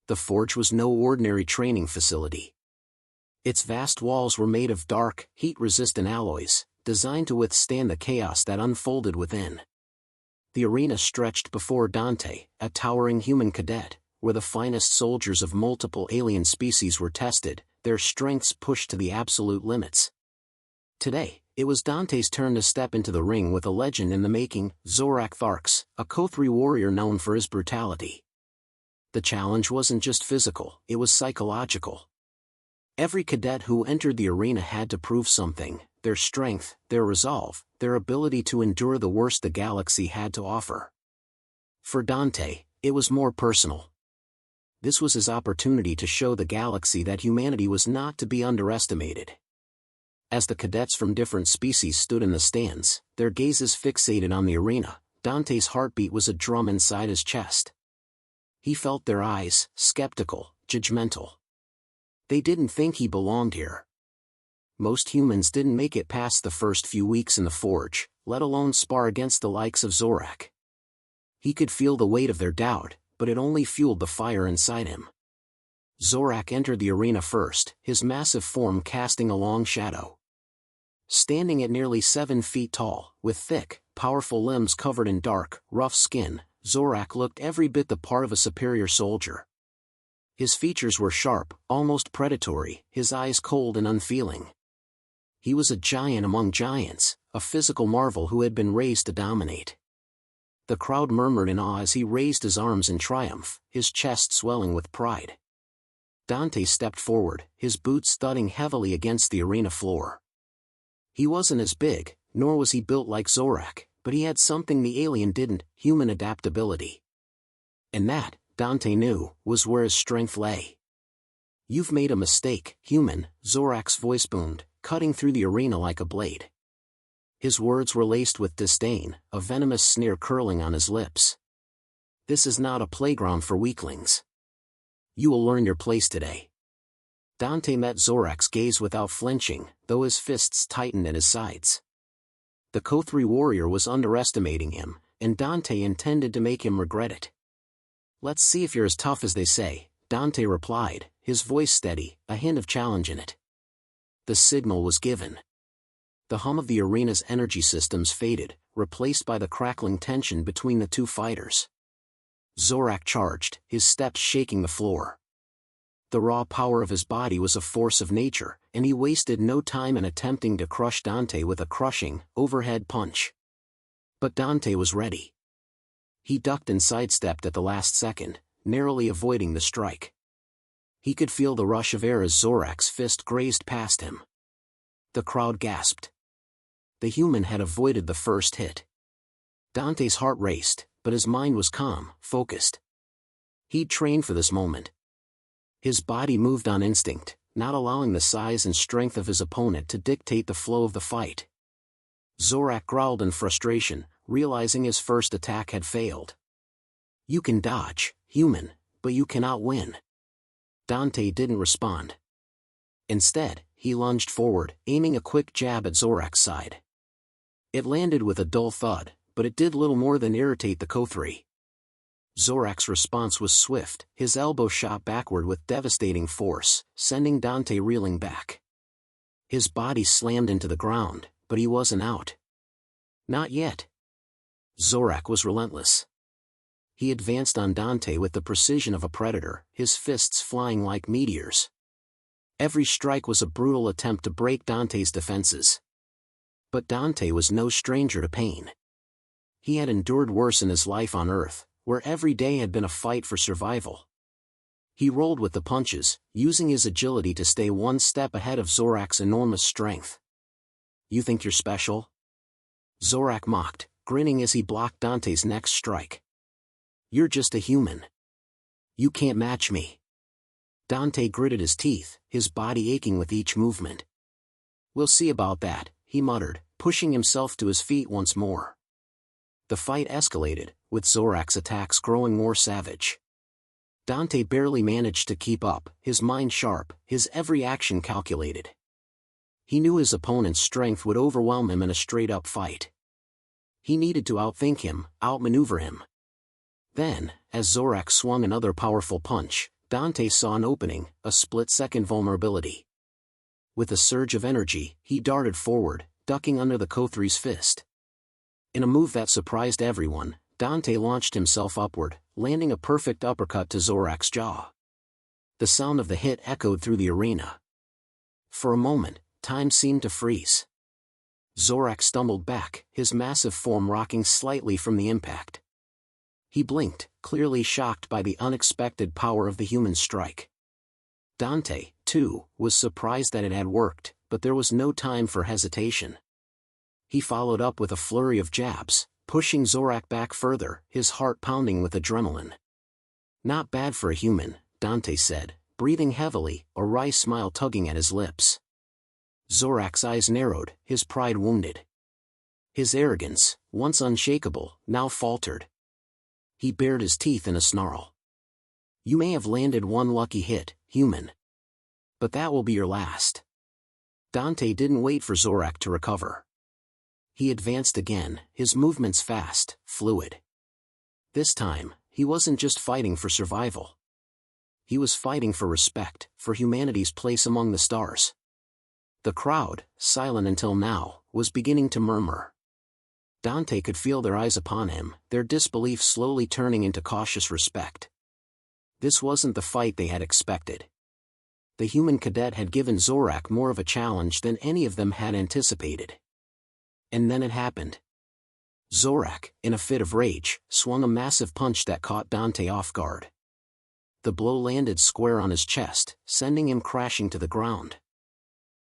The forge was no ordinary training facility. Its vast walls were made of dark, heat-resistant alloys, designed to withstand the chaos that unfolded within. The arena stretched before Dante, a towering human cadet, where the finest soldiers of multiple alien species were tested, their strengths pushed to the absolute limits. Today, it was Dante's turn to step into the ring with a legend in the making, Zorak Tharx, a Kothri warrior known for his brutality. The challenge wasn't just physical, it was psychological. Every cadet who entered the arena had to prove something: their strength, their resolve, their ability to endure the worst the galaxy had to offer. For Dante, it was more personal. This was his opportunity to show the galaxy that humanity was not to be underestimated. As the cadets from different species stood in the stands, their gazes fixated on the arena, Dante's heartbeat was a drum inside his chest. He felt their eyes, skeptical, judgmental. They didn't think he belonged here. Most humans didn't make it past the first few weeks in the forge, let alone spar against the likes of Zorak. He could feel the weight of their doubt, but it only fueled the fire inside him. Zorak entered the arena first, his massive form casting a long shadow. Standing at nearly 7 feet tall, with thick, powerful limbs covered in dark, rough skin, Zorak looked every bit the part of a superior soldier. His features were sharp, almost predatory, his eyes cold and unfeeling. He was a giant among giants, a physical marvel who had been raised to dominate. The crowd murmured in awe as he raised his arms in triumph, his chest swelling with pride. Dante stepped forward, his boots thudding heavily against the arena floor. He wasn't as big, nor was he built like Zorak, but he had something the alien didn't: human adaptability. And that, Dante knew, was where his strength lay. "You've made a mistake, human," Zorak's voice boomed, cutting through the arena like a blade. His words were laced with disdain, a venomous sneer curling on his lips. "This is not a playground for weaklings. You will learn your place today." Dante met Zorak's gaze without flinching, though his fists tightened at his sides. The Kothri warrior was underestimating him, and Dante intended to make him regret it. "Let's see if you're as tough as they say," Dante replied, his voice steady, a hint of challenge in it. The signal was given. The hum of the arena's energy systems faded, replaced by the crackling tension between the two fighters. Zorak charged, his steps shaking the floor. The raw power of his body was a force of nature, and he wasted no time in attempting to crush Dante with a crushing, overhead punch. But Dante was ready. He ducked and sidestepped at the last second, narrowly avoiding the strike. He could feel the rush of air as Zorak's fist grazed past him. The crowd gasped. The human had avoided the first hit. Dante's heart raced, but his mind was calm, focused. He'd trained for this moment. His body moved on instinct, not allowing the size and strength of his opponent to dictate the flow of the fight. Zorak growled in frustration, realizing his first attack had failed. "You can dodge, human, but you cannot win." Dante didn't respond. Instead, he lunged forward, aiming a quick jab at Zorak's side. It landed with a dull thud, but it did little more than irritate the Kothri. Zorak's response was swift, his elbow shot backward with devastating force, sending Dante reeling back. His body slammed into the ground, but he wasn't out. Not yet. Zorak was relentless. He advanced on Dante with the precision of a predator, his fists flying like meteors. Every strike was a brutal attempt to break Dante's defenses. But Dante was no stranger to pain. He had endured worse in his life on Earth, where every day had been a fight for survival. He rolled with the punches, using his agility to stay one step ahead of Zorak's enormous strength. "You think you're special?" Zorak mocked, grinning as he blocked Dante's next strike. "You're just a human. You can't match me." Dante gritted his teeth, his body aching with each movement. "We'll see about that," he muttered, pushing himself to his feet once more. The fight escalated, with Zorak's attacks growing more savage. Dante barely managed to keep up, his mind sharp, his every action calculated. He knew his opponent's strength would overwhelm him in a straight-up fight. He needed to outthink him, outmaneuver him. Then, as Zorak swung another powerful punch, Dante saw an opening, a split-second vulnerability. With a surge of energy, he darted forward, ducking under the Kothri's fist. In a move that surprised everyone, Dante launched himself upward, landing a perfect uppercut to Zorak's jaw. The sound of the hit echoed through the arena. For a moment, time seemed to freeze. Zorak stumbled back, his massive form rocking slightly from the impact. He blinked, clearly shocked by the unexpected power of the human strike. Dante, too, was surprised that it had worked, but there was no time for hesitation. He followed up with a flurry of jabs, pushing Zorak back further, his heart pounding with adrenaline. "Not bad for a human," Dante said, breathing heavily, a wry smile tugging at his lips. Zorak's eyes narrowed, his pride wounded. His arrogance, once unshakable, now faltered. He bared his teeth in a snarl. "You may have landed one lucky hit, human. But that will be your last." Dante didn't wait for Zorak to recover. He advanced again, his movements fast, fluid. This time, he wasn't just fighting for survival. He was fighting for respect, for humanity's place among the stars. The crowd, silent until now, was beginning to murmur. Dante could feel their eyes upon him, their disbelief slowly turning into cautious respect. This wasn't the fight they had expected. The human cadet had given Zorak more of a challenge than any of them had anticipated. And then it happened. Zorak, in a fit of rage, swung a massive punch that caught Dante off guard. The blow landed square on his chest, sending him crashing to the ground.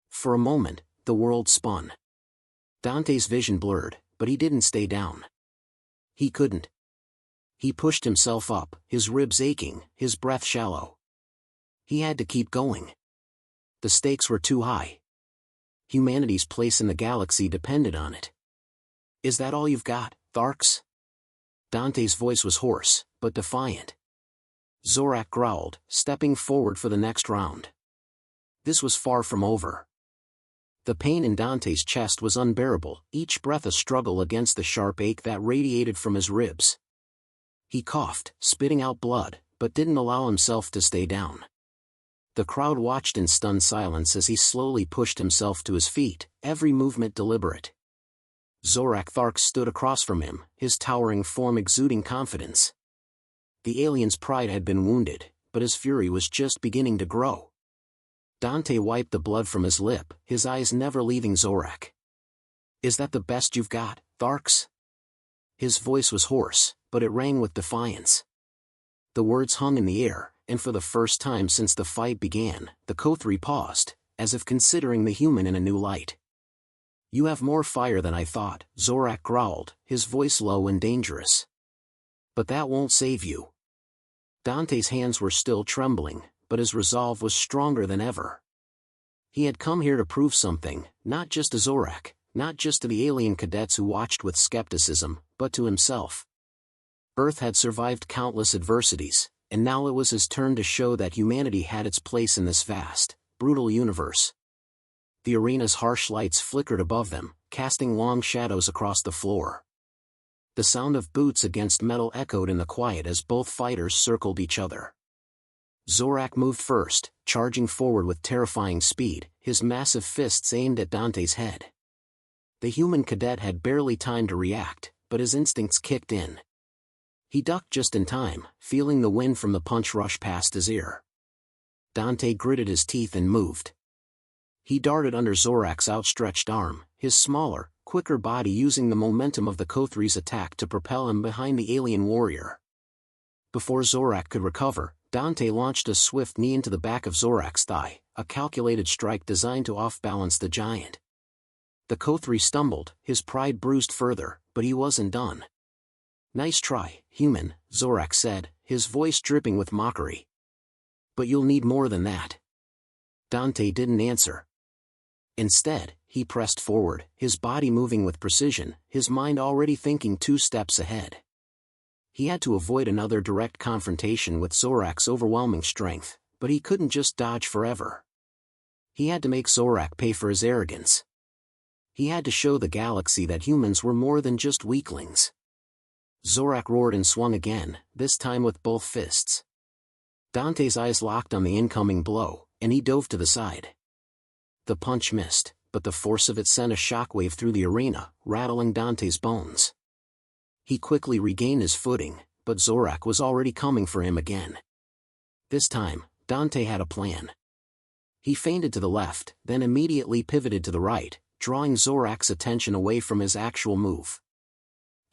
For a moment, the world spun. Dante's vision blurred, but he didn't stay down. He couldn't. He pushed himself up, his ribs aching, his breath shallow. He had to keep going. The stakes were too high. Humanity's place in the galaxy depended on it. "Is that all you've got, Tharx?" Dante's voice was hoarse, but defiant. Zorak growled, stepping forward for the next round. This was far from over. The pain in Dante's chest was unbearable, each breath a struggle against the sharp ache that radiated from his ribs. He coughed, spitting out blood, but didn't allow himself to stay down. The crowd watched in stunned silence as he slowly pushed himself to his feet, every movement deliberate. Zorak Tharx stood across from him, his towering form exuding confidence. The alien's pride had been wounded, but his fury was just beginning to grow. Dante wiped the blood from his lip, his eyes never leaving Zorak. "Is that the best you've got, Tharx?" His voice was hoarse, but it rang with defiance. The words hung in the air, and for the first time since the fight began, the Kothri paused, as if considering the human in a new light. "You have more fire than I thought," Zorak growled, his voice low and dangerous. "But that won't save you." Dante's hands were still trembling, but his resolve was stronger than ever. He had come here to prove something, not just to Zorak, not just to the alien cadets who watched with skepticism, but to himself. Earth had survived countless adversities, and now it was his turn to show that humanity had its place in this vast, brutal universe. The arena's harsh lights flickered above them, casting long shadows across the floor. The sound of boots against metal echoed in the quiet as both fighters circled each other. Zorak moved first, charging forward with terrifying speed, his massive fists aimed at Dante's head. The human cadet had barely time to react, but his instincts kicked in. He ducked just in time, feeling the wind from the punch rush past his ear. Dante gritted his teeth and moved. He darted under Zorak's outstretched arm, his smaller, quicker body using the momentum of the Kothri's attack to propel him behind the alien warrior. Before Zorak could recover, Dante launched a swift knee into the back of Zorak's thigh, a calculated strike designed to off-balance the giant. The Kothri stumbled, his pride bruised further, but he wasn't done. "Nice try, human," Zorak said, his voice dripping with mockery. "But you'll need more than that." Dante didn't answer. Instead, he pressed forward, his body moving with precision, his mind already thinking 2 steps ahead. He had to avoid another direct confrontation with Zorak's overwhelming strength, but he couldn't just dodge forever. He had to make Zorak pay for his arrogance. He had to show the galaxy that humans were more than just weaklings. Zorak roared and swung again, this time with both fists. Dante's eyes locked on the incoming blow, and he dove to the side. The punch missed, but the force of it sent a shockwave through the arena, rattling Dante's bones. He quickly regained his footing, but Zorak was already coming for him again. This time, Dante had a plan. He feinted to the left, then immediately pivoted to the right, drawing Zorak's attention away from his actual move.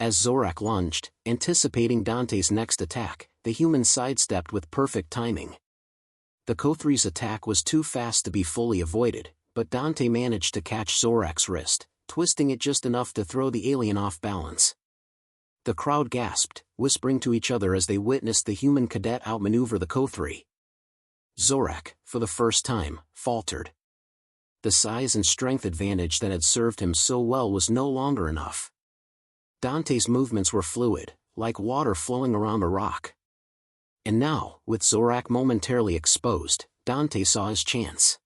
As Zorak lunged, anticipating Dante's next attack, the human sidestepped with perfect timing. The Kothri's attack was too fast to be fully avoided, but Dante managed to catch Zorak's wrist, twisting it just enough to throw the alien off balance. The crowd gasped, whispering to each other as they witnessed the human cadet outmaneuver the Kothri. Zorak, for the first time, faltered. The size and strength advantage that had served him so well was no longer enough. Dante's movements were fluid, like water flowing around a rock. And now, with Zorak momentarily exposed, Dante saw his chance.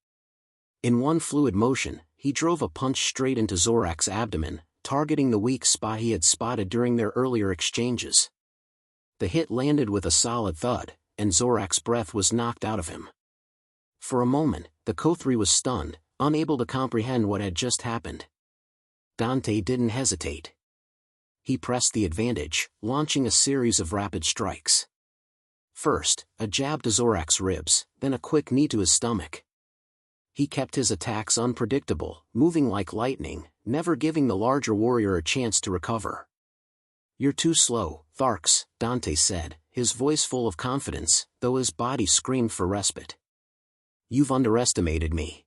In one fluid motion, he drove a punch straight into Zorak's abdomen, targeting the weak spot he had spotted during their earlier exchanges. The hit landed with a solid thud, and Zorak's breath was knocked out of him. For a moment, the Kothri was stunned, unable to comprehend what had just happened. Dante didn't hesitate. He pressed the advantage, launching a series of rapid strikes. First, a jab to Zorak's ribs, then a quick knee to his stomach. He kept his attacks unpredictable, moving like lightning, never giving the larger warrior a chance to recover. "You're too slow, Tharx," Dante said, his voice full of confidence, though his body screamed for respite. "You've underestimated me."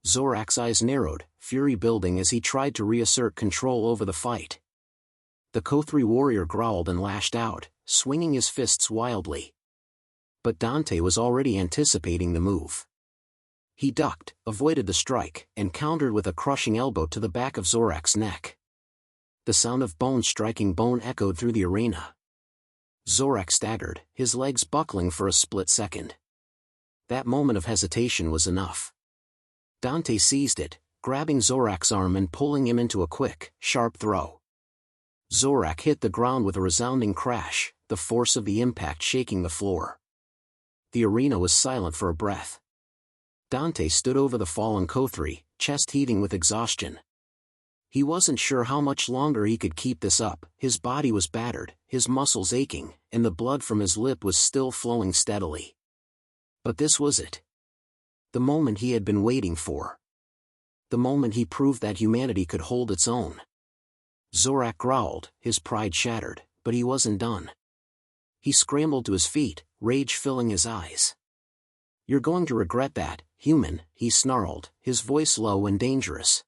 Zorak's eyes narrowed, fury building as he tried to reassert control over the fight. The Kothri warrior growled and lashed out, swinging his fists wildly. But Dante was already anticipating the move. He ducked, avoided the strike, and countered with a crushing elbow to the back of Zorak's neck. The sound of bone striking bone echoed through the arena. Zorak staggered, his legs buckling for a split second. That moment of hesitation was enough. Dante seized it, grabbing Zorak's arm and pulling him into a quick, sharp throw. Zorak hit the ground with a resounding crash, the force of the impact shaking the floor. The arena was silent for a breath. Dante stood over the fallen Kothri, chest heaving with exhaustion. He wasn't sure how much longer he could keep this up. His body was battered, his muscles aching, and the blood from his lip was still flowing steadily. But this was it. The moment he had been waiting for. The moment he proved that humanity could hold its own. Zorak growled, his pride shattered, but he wasn't done. He scrambled to his feet, rage filling his eyes. "You're going to regret that, human," he snarled, his voice low and dangerous.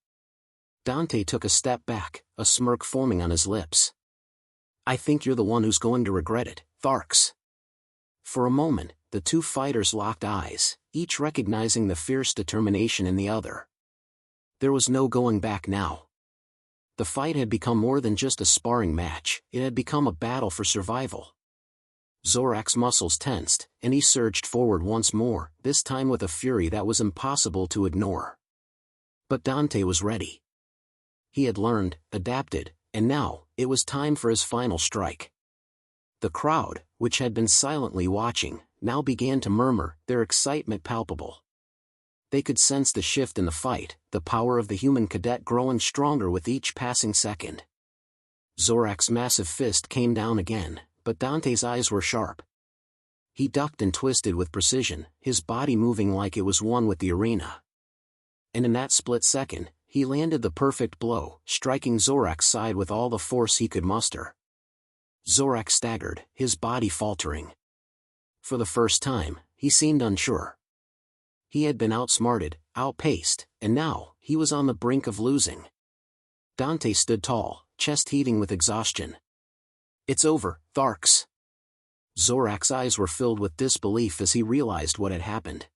Dante took a step back, a smirk forming on his lips. "I think you're the one who's going to regret it, Tharx." For a moment, the two fighters locked eyes, each recognizing the fierce determination in the other. There was no going back now. The fight had become more than just a sparring match, it had become a battle for survival. Zorak's muscles tensed, and he surged forward once more, this time with a fury that was impossible to ignore. But Dante was ready. He had learned, adapted, and now, it was time for his final strike. The crowd, which had been silently watching, now began to murmur, their excitement palpable. They could sense the shift in the fight, the power of the human cadet growing stronger with each passing second. Zorak's massive fist came down again, but Dante's eyes were sharp. He ducked and twisted with precision, his body moving like it was one with the arena. And in that split second, he landed the perfect blow, striking Zorak's side with all the force he could muster. Zorak staggered, his body faltering. For the first time, he seemed unsure. He had been outsmarted, outpaced, and now, he was on the brink of losing. Dante stood tall, chest heaving with exhaustion. "It's over, Tharx." Zorak's eyes were filled with disbelief as he realized what had happened.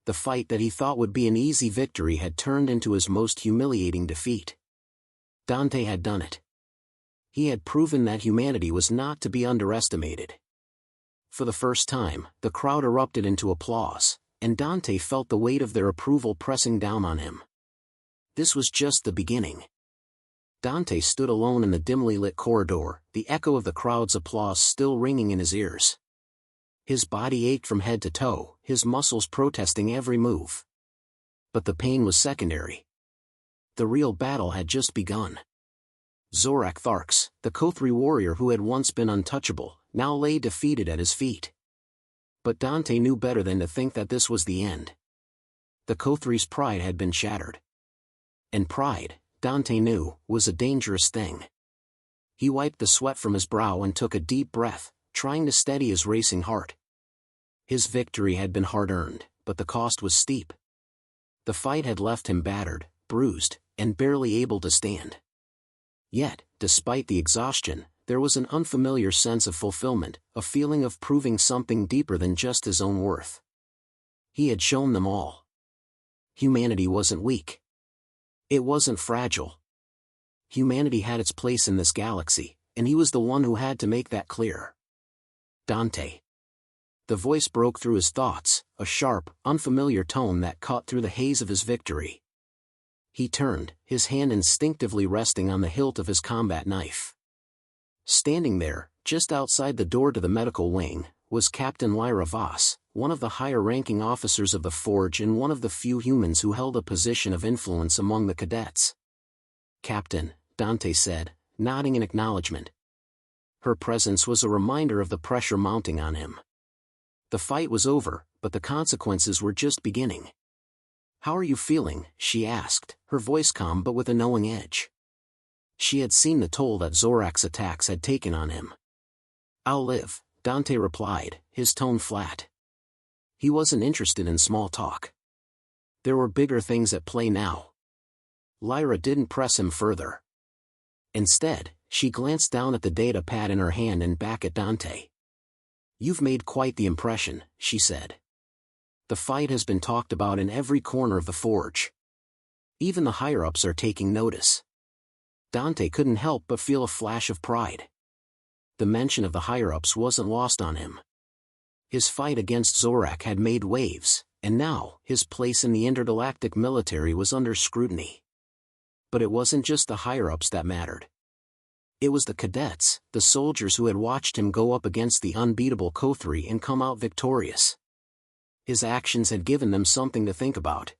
The fight that he thought would be an easy victory had turned into his most humiliating defeat. Dante had done it. He had proven that humanity was not to be underestimated. For the first time, the crowd erupted into applause, and Dante felt the weight of their approval pressing down on him. This was just the beginning. Dante stood alone in the dimly lit corridor, the echo of the crowd's applause still ringing in his ears. His body ached from head to toe, his muscles protesting every move. But the pain was secondary. The real battle had just begun. Zorak Tharx, the Kothri warrior who had once been untouchable, now lay defeated at his feet. But Dante knew better than to think that this was the end. The Kothri's pride had been shattered. And pride, Dante knew, was a dangerous thing. He wiped the sweat from his brow and took a deep breath, trying to steady his racing heart. His victory had been hard-earned, but the cost was steep. The fight had left him battered, bruised, and barely able to stand. Yet, despite the exhaustion, there was an unfamiliar sense of fulfillment, a feeling of proving something deeper than just his own worth. He had shown them all. Humanity wasn't weak. It wasn't fragile. Humanity had its place in this galaxy, and he was the one who had to make that clear. Dante. The voice broke through his thoughts, a sharp, unfamiliar tone that caught through the haze of his victory. He turned, his hand instinctively resting on the hilt of his combat knife. Standing there, just outside the door to the medical wing, was Captain Lyra Voss, one of the higher-ranking officers of the Forge and one of the few humans who held a position of influence among the cadets. "Captain," Dante said, nodding in acknowledgement. Her presence was a reminder of the pressure mounting on him. The fight was over, but the consequences were just beginning. "How are you feeling?" she asked, her voice calm but with a knowing edge. She had seen the toll that Zorak's attacks had taken on him. "I'll live," Dante replied, his tone flat. He wasn't interested in small talk. There were bigger things at play now. Lyra didn't press him further. Instead, she glanced down at the data pad in her hand and back at Dante. "You've made quite the impression," she said. "The fight has been talked about in every corner of the Forge. Even the higher-ups are taking notice." Dante couldn't help but feel a flash of pride. The mention of the higher-ups wasn't lost on him. His fight against Zorak had made waves, and now, his place in the intergalactic military was under scrutiny. But it wasn't just the higher-ups that mattered. It was the cadets, the soldiers who had watched him go up against the unbeatable Kothri and come out victorious. His actions had given them something to think about.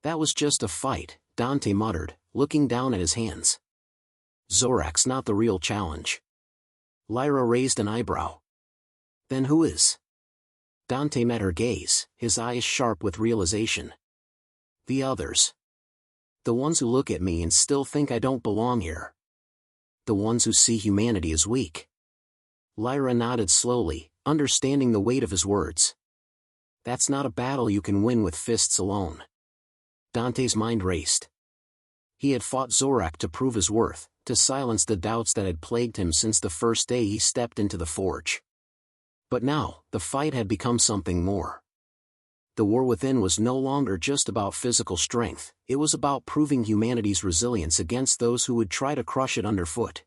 "That was just a fight," Dante muttered, looking down at his hands. "Zorak's not the real challenge." Lyra raised an eyebrow. "Then who is?" Dante met her gaze, his eyes sharp with realization. "The others. The ones who look at me and still think I don't belong here. The ones who see humanity as weak." Lyra nodded slowly, understanding the weight of his words. "That's not a battle you can win with fists alone." Dante's mind raced. He had fought Zorak to prove his worth, to silence the doubts that had plagued him since the first day he stepped into the Forge. But now, the fight had become something more. The war within was no longer just about physical strength, it was about proving humanity's resilience against those who would try to crush it underfoot.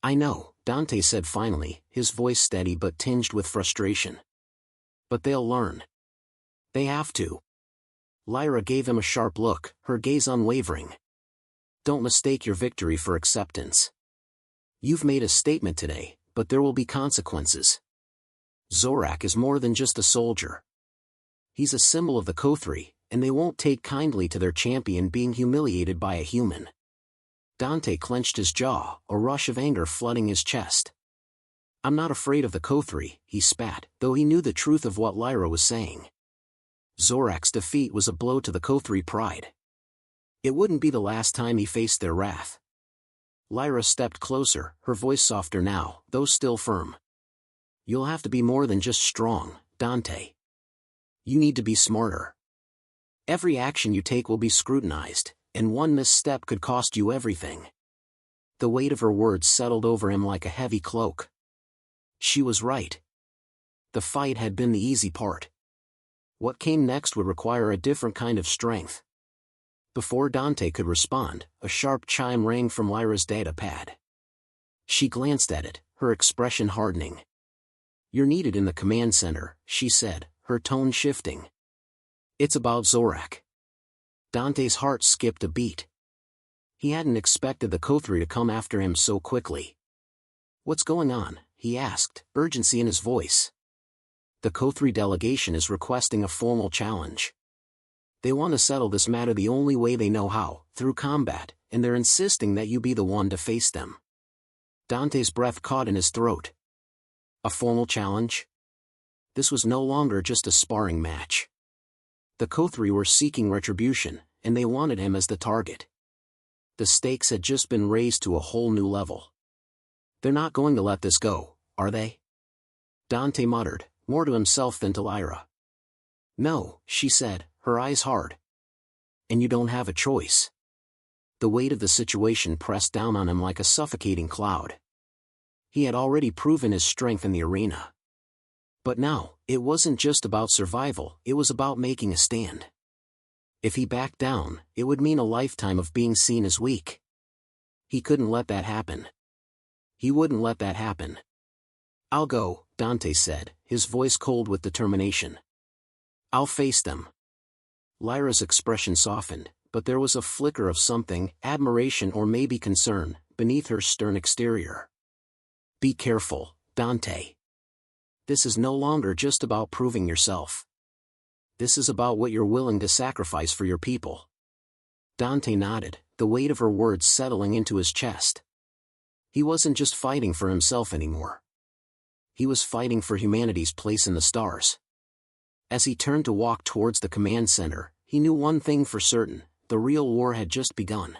"I know," Dante said finally, his voice steady but tinged with frustration. "But they'll learn. They have to." Lyra gave him a sharp look, her gaze unwavering. "Don't mistake your victory for acceptance. You've made a statement today, but there will be consequences. Zorak is more than just a soldier. He's a symbol of the Kothri, and they won't take kindly to their champion being humiliated by a human." Dante clenched his jaw, a rush of anger flooding his chest. "I'm not afraid of the Kothri," he spat, though he knew the truth of what Lyra was saying. Zorak's defeat was a blow to the Kothri pride. It wouldn't be the last time he faced their wrath. Lyra stepped closer, her voice softer now, though still firm. "You'll have to be more than just strong, Dante. You need to be smarter. Every action you take will be scrutinized, and one misstep could cost you everything." The weight of her words settled over him like a heavy cloak. She was right. The fight had been the easy part. What came next would require a different kind of strength. Before Dante could respond, a sharp chime rang from Lyra's data pad. She glanced at it, her expression hardening. "You're needed in the command center," she said, her tone shifting. "It's about Zorak." Dante's heart skipped a beat. He hadn't expected the Kothri to come after him so quickly. "What's going on?" he asked, urgency in his voice. The Kothri delegation is requesting a formal challenge. They want to settle this matter the only way they know how, through combat, and they're insisting that you be the one to face them. Dante's breath caught in his throat. A formal challenge? This was no longer just a sparring match. The Kothri were seeking retribution, and they wanted him as the target. The stakes had just been raised to a whole new level. They're not going to let this go, are they? Dante muttered, more to himself than to Lyra. No, she said, her eyes hard. And you don't have a choice. The weight of the situation pressed down on him like a suffocating cloud. He had already proven his strength in the arena. But now, it wasn't just about survival, it was about making a stand. If he backed down, it would mean a lifetime of being seen as weak. He couldn't let that happen. He wouldn't let that happen. I'll go, Dante said, his voice cold with determination. I'll face them. Lyra's expression softened, but there was a flicker of something, admiration or maybe concern, beneath her stern exterior. Be careful, Dante. This is no longer just about proving yourself. This is about what you're willing to sacrifice for your people. Dante nodded, the weight of her words settling into his chest. He wasn't just fighting for himself anymore. He was fighting for humanity's place in the stars. As he turned to walk towards the command center, he knew one thing for certain: the real war had just begun.